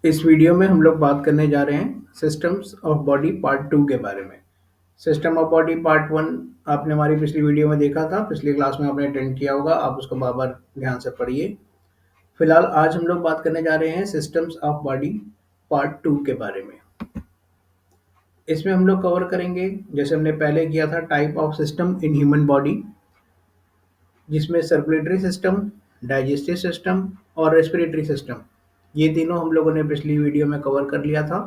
इस वीडियो में हम लोग बात करने जा रहे हैं सिस्टम्स ऑफ बॉडी पार्ट 2 के बारे में। सिस्टम ऑफ बॉडी पार्ट 1 आपने हमारी पिछली वीडियो में देखा था, पिछली क्लास में आपने अटेंड किया होगा, आप उसको बार बार ध्यान से पढ़िए। फिलहाल आज हम लोग बात करने जा रहे हैं सिस्टम्स ऑफ बॉडी पार्ट 2 के बारे में। इसमें हम लोग कवर करेंगे, जैसे हमने पहले किया था, type of system in human body, जिसमें सर्कुलेटरी सिस्टम, डाइजेस्टिव सिस्टम और रेस्पिरेटरी सिस्टम, ये तीनों हम लोगों ने पिछली वीडियो में कवर कर लिया था।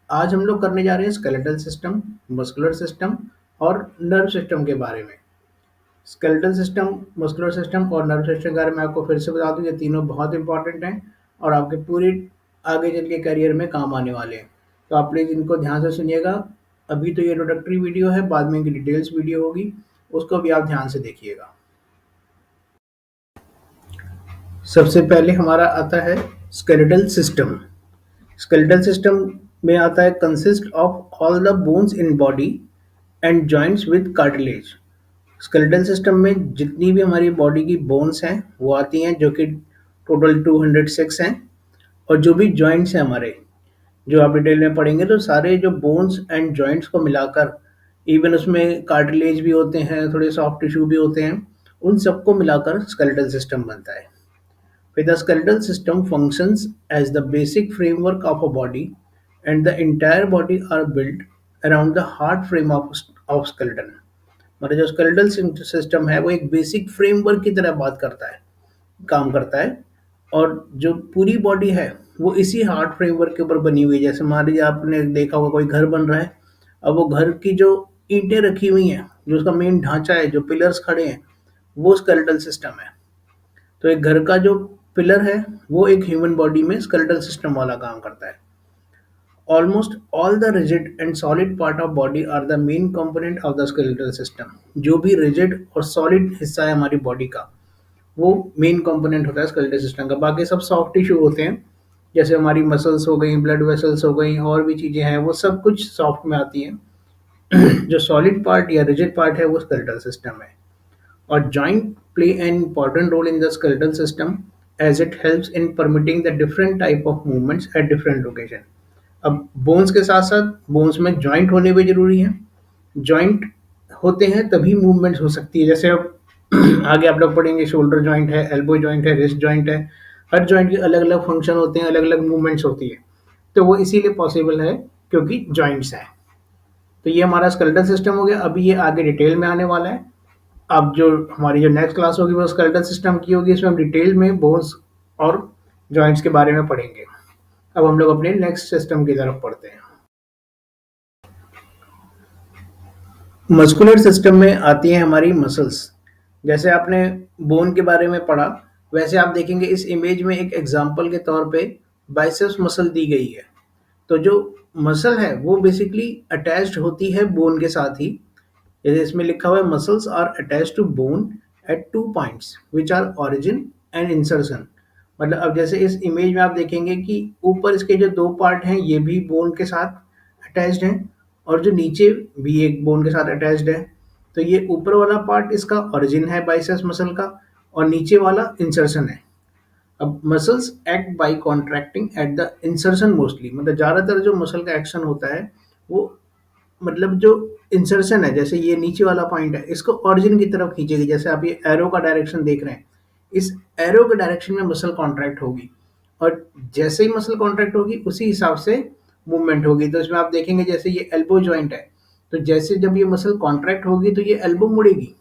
आज हम लोग करने जा रहे हैं स्केलेटल सिस्टम, मस्कुलर सिस्टम और नर्व सिस्टम के बारे में। स्केलेटल सिस्टम, मस्कुलर सिस्टम और नर्व सिस्टम के बारे में आपको फिर से बता दूं, ये तीनों बहुत इंपॉर्टेंट हैं और आपके पूरे आगे चल के करियर में काम आने वाले हैं। तो आप प्लीज़ इनको ध्यान से सुनिएगा। अभी तो ये इंट्रोडक्टरी वीडियो है, बाद में इनकी डिटेल्स वीडियो होगी, उसको भी आप ध्यान से देखिएगा। सबसे पहले हमारा आता है स्केलेटल सिस्टम। स्केलेटल सिस्टम में आता है consist of all the bones in body and joints with cartilage. Skeletal system में जितनी भी हमारी बॉडी की बोन्स हैं वो आती हैं, जो कि टोटल 206 हैं। और जो भी जॉइंट्स हैं हमारे, जो आप डिटेल में पढ़ेंगे, तो सारे जो बोन्स एंड जॉइंट्स को मिलाकर, इवन उसमें कार्टिलेज भी होते हैं, थोड़े सॉफ्ट टिश्यू भी होते हैं, उन सबको मिलाकर स्केलेटल सिस्टम बनता है। फिर the skeletal system functions as the basic framework of a body and the entire body are built around the hard frame of skeleton. मतलब जो स्केलेटल सिस्टम है वो एक बेसिक फ्रेमवर्क की तरह बात करता है, काम करता है। और जो पूरी बॉडी है वो इसी हार्ड फ्रेमवर्क के ऊपर बनी हुई है। जैसे मान लीजिए आपने देखा होगा कोई घर बन रहा है, अब वो घर की जो ईंटें रखी हुई हैं, जो उसका मेन ढांचा है, जो पिलर्स खड़े हैं, वो स्केलेटल सिस्टम है। तो एक घर का जो पिलर है वो एक ह्यूमन बॉडी में स्केलेटल सिस्टम वाला काम करता है। Almost all the rigid and solid part of body are the main component of the skeletal system। जो भी rigid और solid हिस्सा है हमारी बॉडी का, वो मेन कंपोनेंट होता है स्केलेटल सिस्टम का। बाकी सब सॉफ्ट टिश्यू होते हैं, जैसे हमारी मसल्स हो गई, ब्लड वेसल्स हो गई, और भी चीज़ें हैं, वो सब कुछ सॉफ्ट में आती हैं। जो सॉलिड पार्ट या रिजिड पार्ट है वो स्केलेटल सिस्टम है। और joint play an important role in the skeletal system as it helps in permitting the different type of movements at different location। अब बोन्स के साथ साथ बोन्स में जॉइंट होने भी जरूरी है। जॉइंट होते हैं तभी मूवमेंट्स हो सकती है। जैसे अब आगे आप लोग पढ़ेंगे, शोल्डर जॉइंट है, एल्बो जॉइंट है, रिस्ट जॉइंट है। हर जॉइंट के अलग अलग फंक्शन होते हैं, अलग अलग मूवमेंट्स होती है। तो वो इसीलिए पॉसिबल है क्योंकि जॉइंट्स हैं। तो ये हमारा स्केलेटल सिस्टम हो गया। अभी ये आगे डिटेल में आने वाला है। अब जो हमारी जो नेक्स्ट क्लास होगी वो स्केलेटल सिस्टम की होगी। इसमें हम डिटेल में बोन्स और जॉइंट्स के बारे में पढ़ेंगे। अब हम लोग अपने नेक्स्ट सिस्टम की तरफ पढ़ते हैं। मस्कुलर सिस्टम में आती हैं हमारी मसल्स। जैसे आपने बोन के बारे में पढ़ा, वैसे आप देखेंगे इस इमेज में एक एग्जांपल के तौर पे बाइसेप्स मसल दी गई है। तो जो मसल है वो बेसिकली अटैच्ड होती है बोन के साथ ही। जैसे इसमें लिखा हुआ है, muscles are attached to bone at 2 points which are origin and insertion. मतलब अब जैसे इस इमेज में आप देखेंगे कि ऊपर इसके जो 2 पार्ट हैं ये भी बोन के साथ अटैच्ड हैं, और जो नीचे भी एक बोन के साथ अटैच्ड है। तो ये ऊपर वाला पार्ट इसका ओरिजिन है बाइसेप्स मसल का, और नीचे वाला इंसर्शन है। अब muscles act by contracting at the insertion mostly. मतलब ज़्यादातर जो मसल का एक्शन होता है वो, मतलब जो इंसर्शन है, जैसे ये नीचे वाला पॉइंट है, इसको ओरिजिन की तरफ खींचेगी। जैसे आप ये एरो का डायरेक्शन देख रहे हैं, इस एरो के डायरेक्शन में मसल कॉन्ट्रैक्ट होगी, और जैसे ही मसल कॉन्ट्रैक्ट होगी उसी हिसाब से मूवमेंट होगी। तो इसमें आप देखेंगे जैसे ये एल्बो जॉइंट है, तो जैसे जब ये मसल कॉन्ट्रैक्ट होगी तो ये एल्बो मुड़ेगी।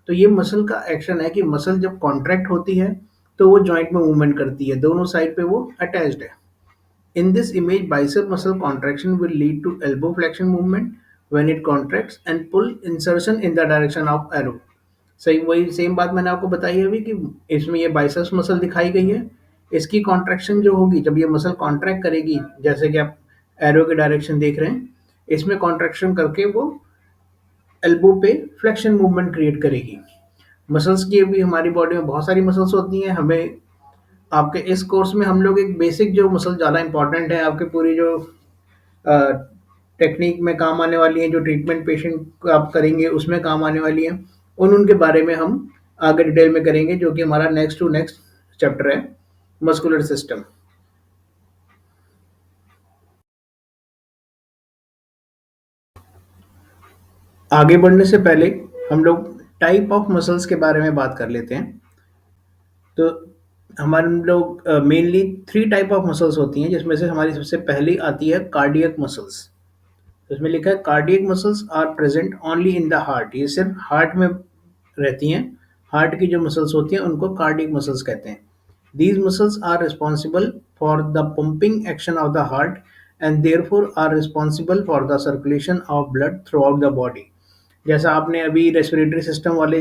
तो ये मसल का एक्शन है कि मसल जब कॉन्ट्रैक्ट होती है तो वो जॉइंट में मूवमेंट करती है, दोनों साइड पे वो अटैच्ड है। In this image, bicep muscle contraction will lead to elbow flexion movement when it contracts and pull insertion in the direction of arrow। सही वही सेम बात मैंने आपको बताई है अभी कि इसमें ये बाइसेप्स मसल दिखाई गई है। इसकी कॉन्ट्रैक्शन जो होगी, जब ये मसल कॉन्ट्रैक्ट करेगी, जैसे कि आप एरो के डायरेक्शन देख रहे हैं, इसमें कॉन्ट्रैक्शन करके वो एल्बो पे फ्लेक्शन मूवमेंट क्रिएट करेगी। मसल्स की भी हमारी बॉडी में बहुत सारी मसल्स होती हैं। हमें आपके इस कोर्स में हम लोग एक बेसिक जो मसल ज़्यादा इंपॉर्टेंट है, आपकी पूरी जो टेक्निक में काम आने वाली हैं, जो ट्रीटमेंट पेशेंट को आप करेंगे उसमें काम आने वाली हैं, उनके बारे में हम आगे डिटेल में करेंगे, जो कि हमारा नेक्स्ट टू नेक्स्ट चैप्टर है, मस्कुलर सिस्टम। आगे बढ़ने से पहले हम लोग टाइप ऑफ मसल्स के बारे में बात कर लेते हैं। तो हमारे लोग mainly three type of muscles होती हैं, जिसमें से हमारी सबसे पहली आती है कार्डियक मसल्स। तो इसमें लिखा है cardiac muscles are present only in the heart. ये सिर्फ हार्ट में रहती हैं। हार्ट की जो मसल्स होती हैं उनको कार्डियक मसल्स कहते हैं। These muscles are responsible for the pumping action of the heart and therefore are responsible for the circulation of blood throughout the body। जैसा आपने अभी रेस्पिरेटरी सिस्टम वाले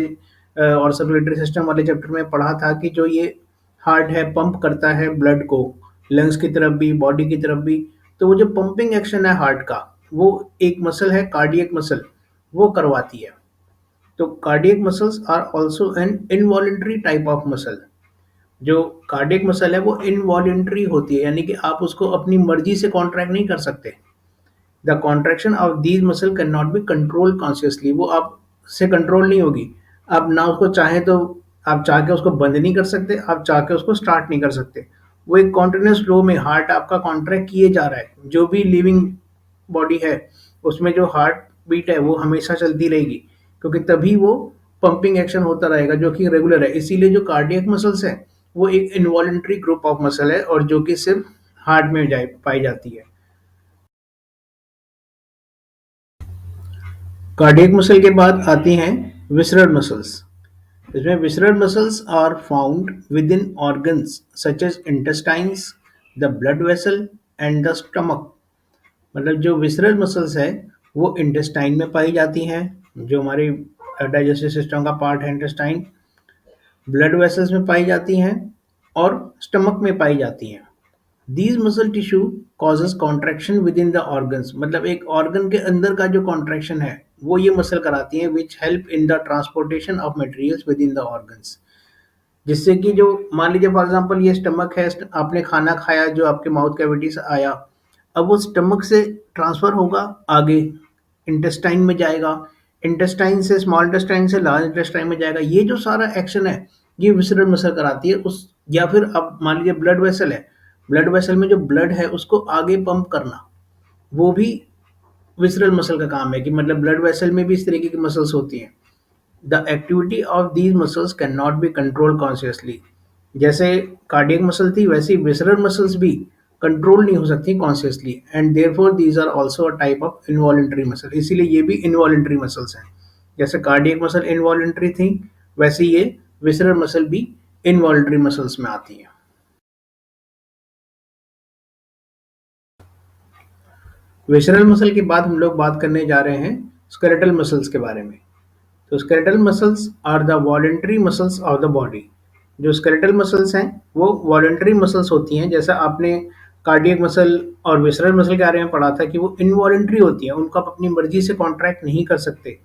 और सर्कुलेटरी सिस्टम वाले चैप्टर में पढ़ा था कि जो ये हार्ट है पंप करता है ब्लड को लंग्स की तरफ भी बॉडी की तरफ भी। तो वो जो पंपिंग एक्शन है हार्ट का, वो एक मसल है कार्डियक मसल, वो करवाती है। तो cardiac muscles are also an involuntary type of muscle. जो कार्डियक मसल है वो इनवॉलेंट्री होती है, यानी कि आप उसको अपनी मर्जी से कॉन्ट्रैक्ट नहीं कर सकते। The contraction of these muscle can not be control consciously. वो आप से कंट्रोल नहीं होगी। आप ना उसको चाहें तो आप चाह के उसको बंद नहीं कर सकते, आप चाह के उसको स्टार्ट नहीं कर सकते। वो एक कॉन्टिन्यूस फ्लो में हार्ट आपका कॉन्ट्रैक्ट किए जा रहा है। जो भी लिविंग बॉडी है उसमें जो हार्ट बीट है वो हमेशा चलती रहेगी, क्योंकि तभी वो पंपिंग एक्शन होता रहेगा जो कि रेगुलर है। इसीलिए जो कार्डियक मसल्स है वो एक इनवॉलेंट्री ग्रुप ऑफ मसल है और जो कि सिर्फ हार्ट में पाई जाती है। कार्डियक मसल के बाद आती हैं विसरल मसल्स। इसमें visceral muscles are found within organs such as intestines, the blood vessel and the stomach. मतलब जो विसरल मसल्स है वो इंटेस्टाइन में पाई जाती हैं, जो हमारी डाइजेस्टिव सिस्टम का पार्ट है इंटेस्टाइन, ब्लड वेसल्स में पाई जाती हैं और स्टमक में पाई जाती हैं। These muscle tissue causes contraction with in the organs. मतलब एक ऑर्गन के अंदर का जो कॉन्ट्रैक्शन है वो ये मसल कराती है, which help in the transportation of materials with in the organs. जिससे कि जो मान लीजिए फॉर एग्जांपल ये स्टमक है, आपने खाना खाया जो आपके माउथ कैविटी से आया, अब वो स्टमक से ट्रांसफर होगा आगे इंटेस्टाइन में जाएगा, इंटेस्टाइन से स्मॉल इंटेस्टाइन से लार्ज इंटेस्टाइन में जाएगा। ये जो सारा एक्शन है ये विसरल मसल कराती है उस। या फिर अब मान लीजिए ब्लड वेसल है, ब्लड वेसल में जो ब्लड है उसको आगे पंप करना, वो भी विसरल मसल का काम है। कि मतलब ब्लड वेसल में भी इस तरीके की मसल्स होती हैं। The activity of these muscles can not be control consciously. जैसे कार्डियक मसल थी वैसे विसरल मसल्स भी कंट्रोल नहीं हो सकती consciously, and therefore these are also a type of involuntary muscle. इसीलिए ये भी इनवॉलेंटरी मसल्स हैं। जैसे कार्डियक मसल इनवॉलेंटरी थी वैसे ये विसरल मसल भी इनवॉलेंटरी मसल्स में आती है। विसरल मसल के बाद हम लोग बात करने जा रहे हैं स्केलेटल मसल्स के बारे में। तो skeletal muscles are the voluntary muscles of the body. जो स्केलेटल मसल्स हैं वो वॉलेंटरी मसल्स होती हैं। जैसा आपने कार्डियक मसल और विसरल मसल के बारे में पढ़ा था कि वो इनवॉलेंटरी होती हैं, उनको आप अपनी मर्जी से कॉन्ट्रैक्ट नहीं कर सकते।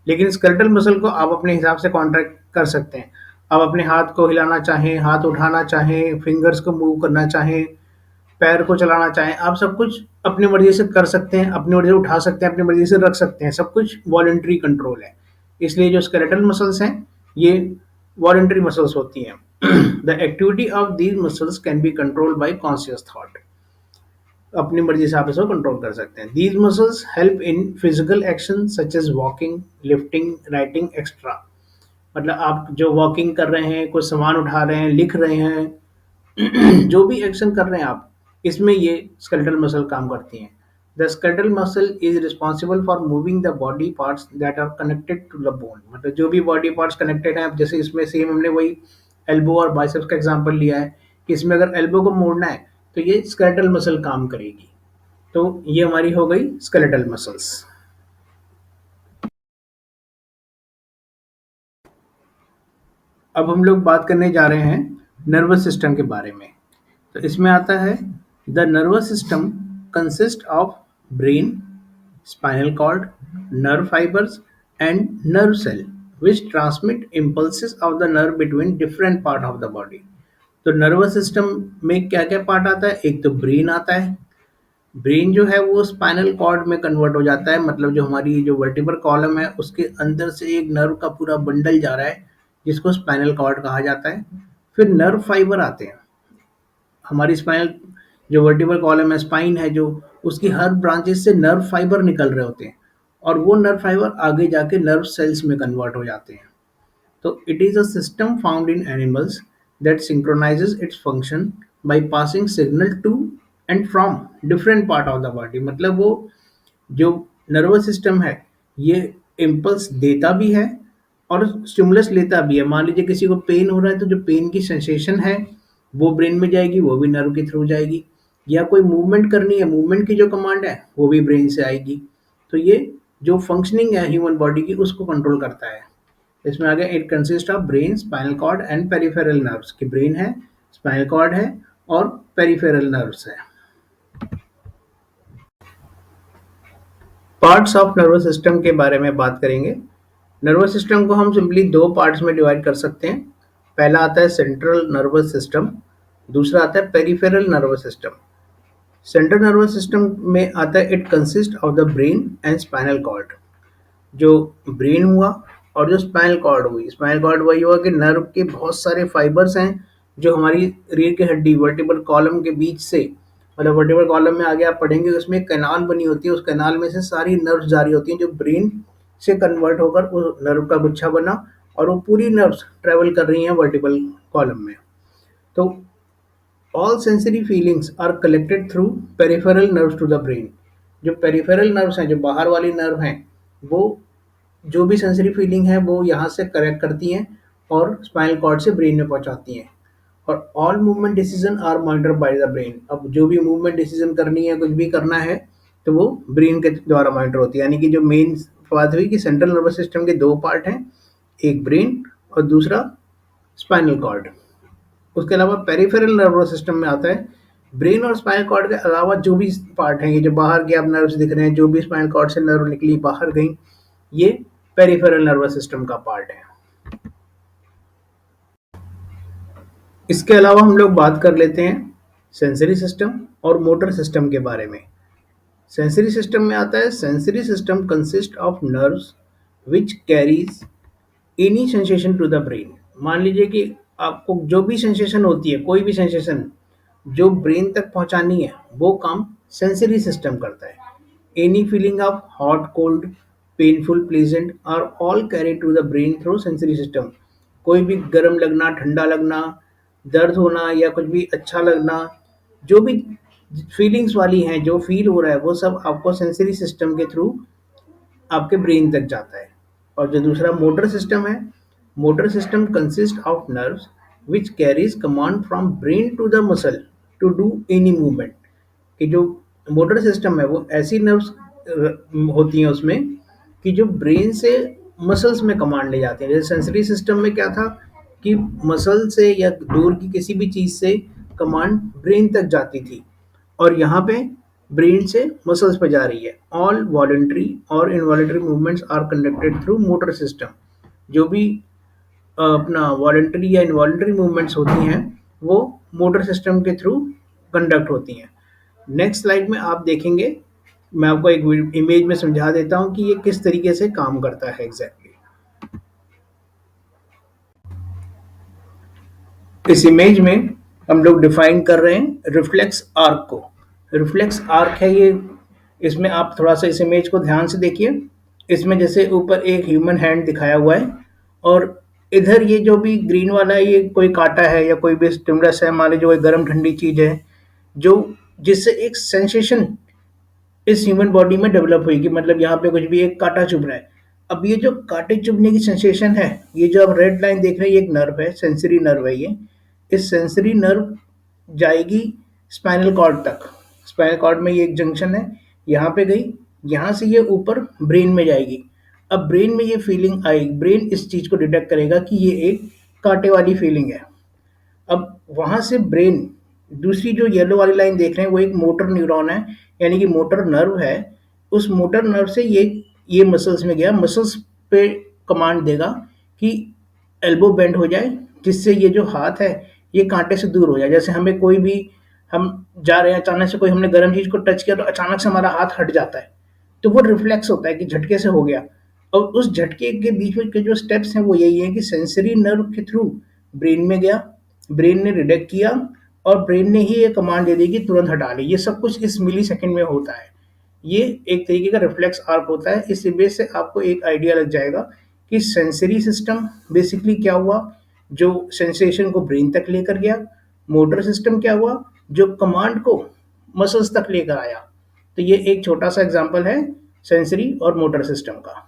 लेकिन स्केलेटल मसल को आप अपने हिसाब से कॉन्ट्रैक्ट कर सकते हैं। आप अपने हाथ को हिलाना चाहें, हाथ उठाना चाहें, फिंगर्स को मूव करना चाहें, पैर को चलाना चाहें, आप सब कुछ अपनी मर्जी से कर सकते हैं, अपनी मर्जी से उठा सकते हैं, अपनी मर्जी से रख सकते हैं। सब कुछ वॉलेंटरी कंट्रोल है। इसलिए जो स्केलेटल मसल्स हैं ये वॉलेंटरी मसल्स होती हैं। The activity of these muscles can be controlled by conscious thought. अपनी मर्जी से आप इसको कंट्रोल कर सकते हैं। These muscles help in physical action such as walking, lifting, writing extra. मतलब आप जो वॉकिंग कर रहे हैं, कुछ सामान उठा रहे हैं, लिख रहे हैं, जो भी एक्शन कर रहे हैं आप, इसमें ये स्केलेटल मसल काम करती हैं। The skeletal muscle is responsible for moving the body parts that are connected to the bone. मतलब जो भी बॉडी पार्ट्स कनेक्टेड हैं, जैसे इसमें सेम हमने वही एल्बो और बाइसेप्स का एग्जांपल लिया है कि इसमें अगर एल्बो को मोड़ना है तो ये स्केलेटल मसल काम करेगी। तो ये हमारी हो गई स्केलेटल मसल्स। अब हम लोग बात करने जा रहे हैं नर्वस सिस्टम के बारे में। तो इसमें आता है the nervous system consist of brain, spinal cord, nerve fibres and nerve cell which transmit impulses of the nerve between different part of the body। तो नर्वस सिस्टम में क्या क्या पार्ट आता है? एक तो ब्रेन आता है। ब्रेन जो है वो स्पाइनल कॉर्ड में कन्वर्ट हो जाता है। मतलब जो हमारी जो वर्टिब्रल कॉलम है उसके अंदर से एक नर्व का पूरा बंडल जा रहा है जिसको स्पाइनल कॉर्ड कहा जाता है। फिर नर्व फाइबर आते हैं। हमारी स्पाइनल जो वर्टिब्रल कॉलम है, स्पाइन है जो, उसकी हर ब्रांचेस से नर्व फाइबर निकल रहे होते हैं और वो नर्व फाइबर आगे जाके नर्व सेल्स में कन्वर्ट हो जाते हैं। तो it is a system found in animals that synchronizes its function by passing signal to and from different part of the body। मतलब वो जो नर्वस सिस्टम है ये इम्पल्स देता भी है और स्टिमुलस लेता भी है। मान लीजिए किसी को पेन हो रहा है तो जो पेन की सेंसेशन है वो ब्रेन में जाएगी, वो भी नर्व के थ्रू जाएगी। या कोई मूवमेंट करनी है, मूवमेंट की जो कमांड है वो भी ब्रेन से आएगी। तो ये जो फंक्शनिंग है ह्यूमन बॉडी की उसको कंट्रोल करता है। इसमें आगे it consist of brain, spinal cord and peripheral nerves. कि ब्रेन है, स्पाइनल कॉर्ड है और पेरिफेरल नर्व्स है। पार्ट्स ऑफ नर्वस सिस्टम के बारे में बात करेंगे। नर्वस सिस्टम को हम सिंपली दो पार्ट्स में डिवाइड कर सकते हैं। पहला आता है सेंट्रल नर्वस सिस्टम, दूसरा आता है peripheral nervous system. Central nervous system में आता है it consist of the brain and spinal cord. जो ब्रेन हुआ और जो स्पाइनल कॉर्ड हुई, स्पाइनल कॉर्ड वही हुआ कि नर्व के बहुत सारे फाइबर्स हैं जो हमारी रीढ़ की हड्डी वर्टिब्रल कॉलम के बीच से, मतलब वर्टिब्रल कॉलम में आगे आप पढ़ेंगे उसमें एक कैनाल बनी होती है, उस कैनाल में से सारी नर्व्स जारी होती हैं जो ब्रेन से कन्वर्ट होकर वो नर्व का गुच्छा बना और वो पूरी नर्व्स ट्रेवल कर रही हैं वर्टिब्रल कॉलम में। तो all sensory feelings are collected through peripheral nerves to the brain. जो पेरिफेरल नर्व्स हैं, जो बाहर वाली नर्व हैं, वो जो भी सेंसरी फीलिंग है वो यहाँ से करेक्ट करती हैं और स्पाइनल कॉर्ड से ब्रेन में पहुँचाती हैं। और all movement decision are monitored by the brain. अब जो भी मूवमेंट डिसीजन करनी है, कुछ भी करना है, तो वो ब्रेन के द्वारा मॉनिटर होती है। यानी कि जो मेन बात हुई कि सेंट्रल नर्वस सिस्टम के दो पार्ट हैं, एक ब्रेन और दूसरा स्पाइनल कॉर्ड। उसके अलावा पेरिफेरल नर्वस सिस्टम में आता है ब्रेन और स्पाइनल कॉर्ड के अलावा जो भी पार्ट हैं, ये जो बाहर के आप नर्व्स दिख रहे हैं, जो भी स्पाइनल कॉर्ड से नर्व निकली बाहर गई, ये पेरिफेरल नर्वस सिस्टम का पार्ट है। इसके अलावा हम लोग बात कर लेते हैं सेंसरी सिस्टम और मोटर सिस्टम के बारे में। सेंसरी सिस्टम में आता है sensory system consist of nerves which carries any sensation to the brain. मान लीजिए कि आपको जो भी सेंसेशन होती है, कोई भी सेंसेशन जो ब्रेन तक पहुंचानी है, वो काम सेंसरी सिस्टम करता है। Any feeling of hot, cold, painful, pleasant are all carry to the brain through sensory system. कोई भी गर्म लगना, ठंडा लगना, दर्द होना या कुछ भी अच्छा लगना, जो भी फीलिंग्स वाली हैं, जो फील हो रहा है, वो सब आपको सेंसरी सिस्टम के थ्रू आपके ब्रेन तक जाता है। और जो दूसरा मोटर सिस्टम है, motor system consist of nerves which carries command from brain to the muscle to do any movement. कि जो मोटर सिस्टम है वो ऐसी नर्व्स होती हैं उसमें कि जो ब्रेन से मसल्स में कमांड ले जाते हैं। जैसे सेंसरी सिस्टम में क्या था कि मसल से या दूर की किसी भी चीज़ से कमांड ब्रेन तक जाती थी, और यहाँ पे ब्रेन से मसल्स पे जा रही है। ऑल वॉलेंट्री और involuntary movements are conducted through motor system. जो भी अपना वॉलेंट्री या इनवॉलेंट्री मूवमेंट्स होती हैं वो मोटर सिस्टम के थ्रू कंडक्ट होती हैं। नेक्स्ट स्लाइड में आप देखेंगे, मैं आपको एक इमेज में समझा देता हूँ कि ये किस तरीके से काम करता है एग्जैक्टली। इस इमेज में हम लोग डिफाइन कर रहे हैं रिफ्लेक्स आर्क को। रिफ्लेक्स आर्क है ये। इसमें आप थोड़ा सा इस इमेज को ध्यान से देखिए। इसमें जैसे ऊपर एक ह्यूमन हैंड दिखाया हुआ है और इधर ये जो भी ग्रीन वाला है ये कोई कांटा है या कोई भी स्टिमुलस है, मान लीजिए कोई गर्म ठंडी चीज है, जो जिससे एक सेंसेशन इस ह्यूमन बॉडी में डेवलप हुई कि मतलब यहाँ पे कुछ भी एक कांटा चुभ रहा है। अब ये जो कांटे चुभने की सेंसेशन है, ये जो आप रेड लाइन देख रहे हैं, ये एक नर्व है, सेंसरी नर्व है ये। इस सेंसरी नर्व जाएगी स्पाइनल कॉर्ड तक। स्पाइनल कॉर्ड में ये एक जंक्शन है, यहाँ पे गई, यहाँ से ये ऊपर ब्रेन में जाएगी। अब ब्रेन में ये फीलिंग आएगी, ब्रेन इस चीज़ को डिटेक्ट करेगा कि ये एक कांटे वाली फीलिंग है। अब वहाँ से ब्रेन, दूसरी जो येलो वाली लाइन देख रहे हैं वो एक मोटर न्यूरॉन है, यानी कि मोटर नर्व है। उस मोटर नर्व से ये मसल्स में गया, मसल्स पे कमांड देगा कि एल्बो बेंड हो जाए, जिससे ये जो हाथ है ये कांटे से दूर हो जाए। जैसे हमें कोई भी, हम जा रहे हैं, अचानक से कोई हमने गर्म चीज को टच किया तो अचानक से हमारा हाथ हट जाता है, तो वो रिफ्लेक्स होता है कि झटके से हो गया। और उस झटके के बीच में के जो स्टेप्स हैं वो यही है कि सेंसरी नर्व के थ्रू ब्रेन में गया, ब्रेन ने डिटेक्ट किया और ब्रेन ने ही ये कमांड दे दी कि तुरंत हटा ले। ये सब कुछ इस मिली सेकेंड में होता है। ये एक तरीके का रिफ्लेक्स आर्क होता है। इस इमेज से आपको एक आइडिया लग जाएगा कि सेंसरी सिस्टम बेसिकली क्या हुआ, जो सेंसेशन को ब्रेन तक लेकर गया। मोटर सिस्टम क्या हुआ, जो कमांड को मसल्स तक लेकर आया। तो ये एक छोटा सा एग्जांपल है सेंसरी और मोटर सिस्टम का।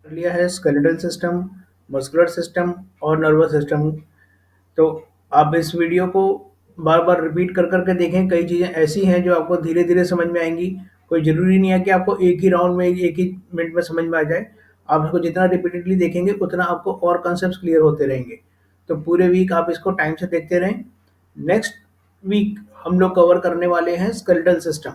लिया है स्केलेटल सिस्टम, मस्कुलर सिस्टम और नर्वस सिस्टम। तो आप इस वीडियो को बार बार रिपीट कर करके देखें। कई चीज़ें ऐसी हैं जो आपको धीरे धीरे समझ में आएंगी। कोई ज़रूरी नहीं है कि आपको एक ही राउंड में एक ही मिनट में समझ में आ जाए। आप इसको जितना रिपीटेडली देखेंगे उतना आपको और कॉन्सेप्ट क्लियर होते रहेंगे। तो पूरे वीक आप इसको टाइम से देखते रहें। नेक्स्ट वीक हम लोग कवर करने वाले हैं स्केलेटल सिस्टम।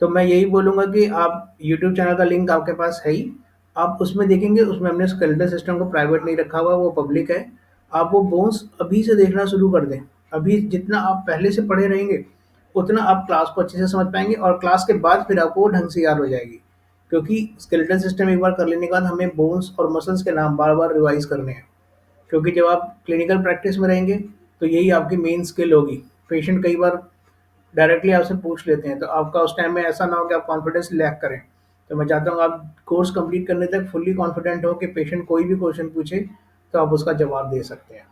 तो मैं यही बोलूँगा कि आप यूट्यूब चैनल का लिंक आपके पास है ही, आप उसमें देखेंगे। उसमें हमने स्केलेटल सिस्टम को प्राइवेट नहीं रखा हुआ, वो पब्लिक है। आप वो बोन्स अभी से देखना शुरू कर दें। अभी जितना आप पहले से पढ़े रहेंगे उतना आप क्लास को अच्छे से समझ पाएंगे, और क्लास के बाद फिर आपको वो ढंग से याद हो जाएगी। क्योंकि स्केलेटल सिस्टम एक बार कर लेने के बाद हमें बोन्स और मसल्स के नाम बार बार रिवाइज करने हैं। क्योंकि जब आप क्लिनिकल प्रैक्टिस में रहेंगे तो यही आपकी मेन स्किल होगी। पेशेंट कई बार डायरेक्टली आपसे पूछ लेते हैं, तो आपका उस टाइम में ऐसा ना हो कि आप कॉन्फिडेंस लैक करें। तो मैं चाहता हूँ आप कोर्स कंप्लीट करने तक फुल्ली कॉन्फिडेंट हो कि पेशेंट कोई भी क्वेश्चन पूछे तो आप उसका जवाब दे सकते हैं।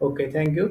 Okay, thank you.